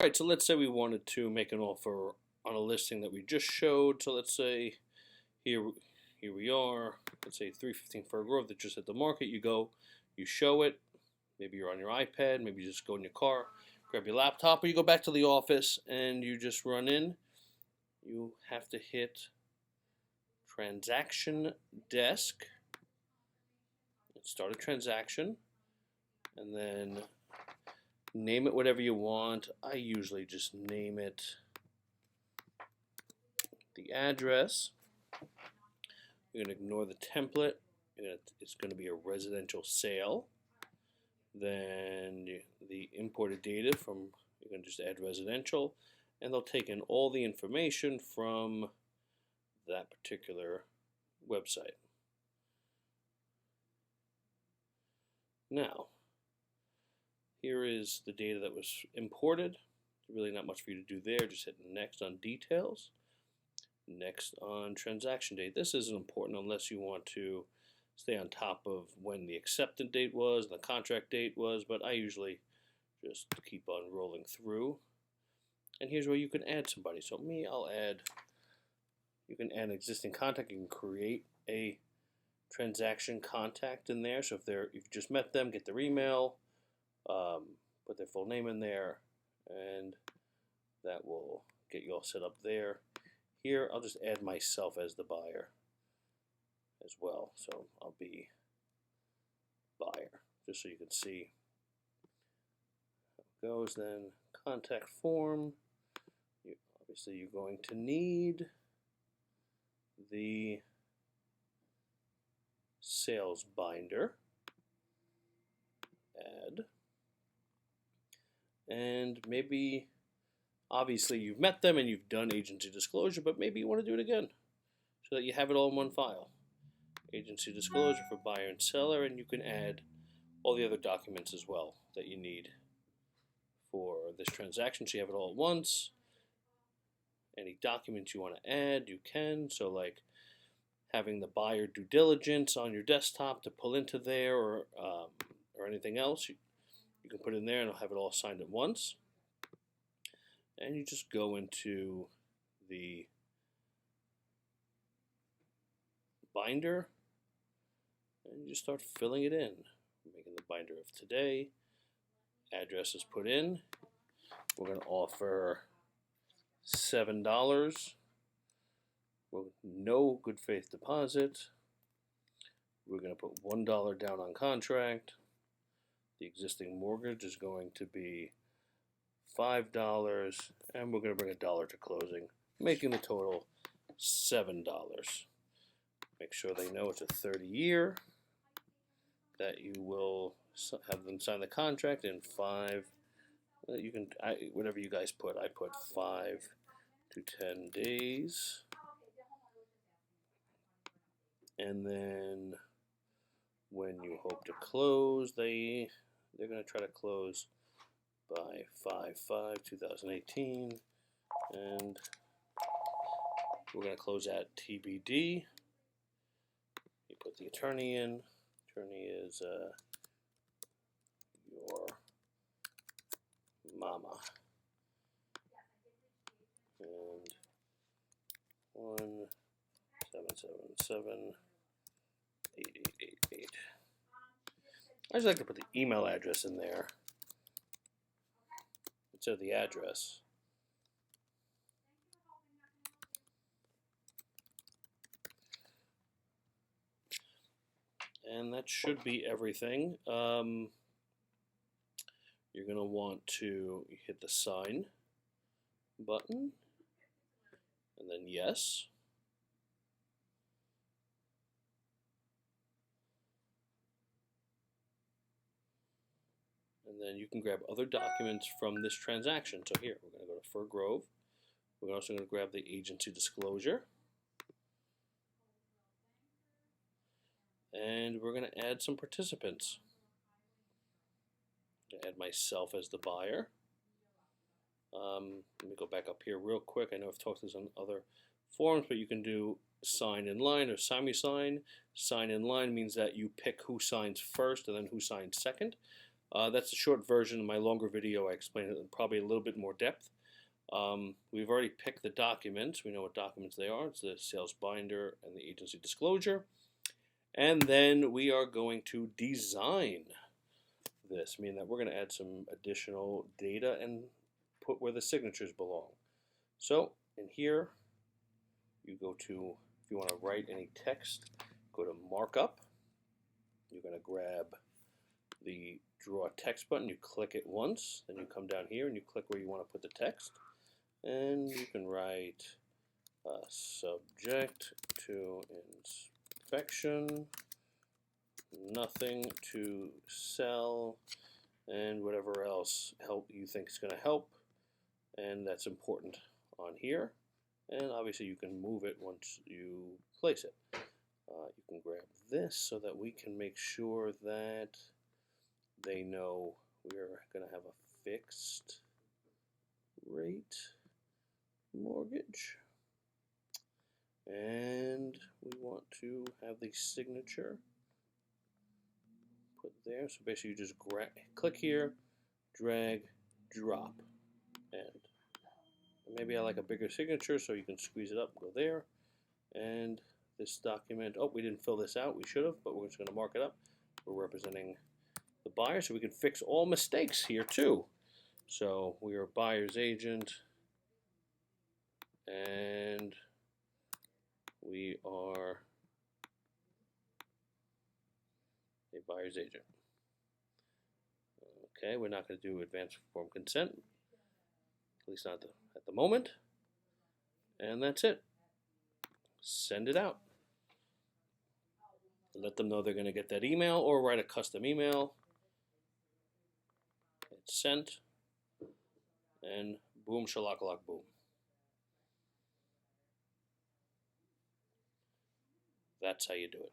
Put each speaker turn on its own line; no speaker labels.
All right, so let's say we wanted to make an offer on a listing that we just showed. So let's say here, here we are. Let's say 315 Fir Grove that just hit the market. You go, you show it. Maybe you're on your iPad. Maybe you just go in your car, grab your laptop, or you go back to the office and you just run in. You have to hit transaction desk and start a transaction, and then name it whatever you want. I usually just name it the address. You're going to ignore the template. It's going to be a residential sale. Then the imported data from, you're going to just add residential, and they'll take in all the information from that particular website. Now, here is the data that was imported. Really not much for you to do there. Just hit next on details. Next on transaction date. This isn't important unless you want to stay on top of when the acceptance date was, the contract date was, but I usually just keep on rolling through. And here's where you can add somebody. So me, you can add an existing contact. You can create a transaction contact in there. So if you just met them, get their email, put their full name in there, and that will get you all set up there. Here, I'll just add myself as the buyer as well. So I'll be buyer, just so you can see how it goes. Then contact form. Obviously, you're going to need the sales binder. Add. And maybe, obviously, you've met them and you've done agency disclosure, but maybe you want to do it again so that you have it all in one file. Agency disclosure for buyer and seller, and you can add all the other documents as well that you need for this transaction, so you have it all at once. Any documents you want to add, you can. So like having the buyer due diligence on your desktop to pull into there, or anything else, you can put in there and it'll have it all signed at once. And you just go into the binder and you just start filling it in. Making the binder of today. Address is put in. We're going to offer $7 with no good faith deposit. We're going to put $1 down on contract. The existing mortgage is going to be $5, and we're going to bring $1 to closing, making the total $7. Make sure they know it's a 30-year, that you will have them sign the contract in 5. You can, whatever you guys put. I put 5 to 10 days, and then when you hope to close, they're going to try to close by 5/5/2018, and we're going to close at TBD. You put the attorney in. Attorney is your mama. And 1-777-8888. I just like to put the email address in there instead of the address. And that should be everything. You're going to want to hit the sign button, and then yes. And then you can grab other documents from this transaction. So here, we're going to go to Fir Grove. We're also going to grab the agency disclosure. And we're going to add some participants. I'm going to add myself as the buyer. Let me go back up here real quick. I know I've talked this on other forums, but you can do sign in line or sign. Sign in line means that you pick who signs first and then who signs second. That's a short version. In my longer video, I explain it in probably a little bit more depth. We've already picked the documents. We know what documents they are. It's the sales binder and the agency disclosure. And then we are going to design this, meaning that we're going to add some additional data and put where the signatures belong. So in here, you go to, if you want to write any text, go to markup. You're going to grab the draw text button, you click it once, then you come down here and you click where you want to put the text, and you can write subject to inspection, nothing to sell, and whatever else help you think is going to help, and that's important on here. And obviously you can move it once you place it. You can grab this so that we can make sure that they know we're going to have a fixed rate mortgage. And we want to have the signature put there. So basically you just click here, drag, drop. And maybe I like a bigger signature, so you can squeeze it up, go there. And this document, oh, we didn't fill this out. We should have, but we're just going to mark it up. We're representing the buyer, so we can fix all mistakes here too. So we are buyer's agent, and we are a buyer's agent. Okay, we're not going to do advanced informed consent, at least not at the moment. And that's it. Send it out. Let them know they're going to get that email, or write a custom email. It's sent, and boom, shalakalak, boom. That's how you do it.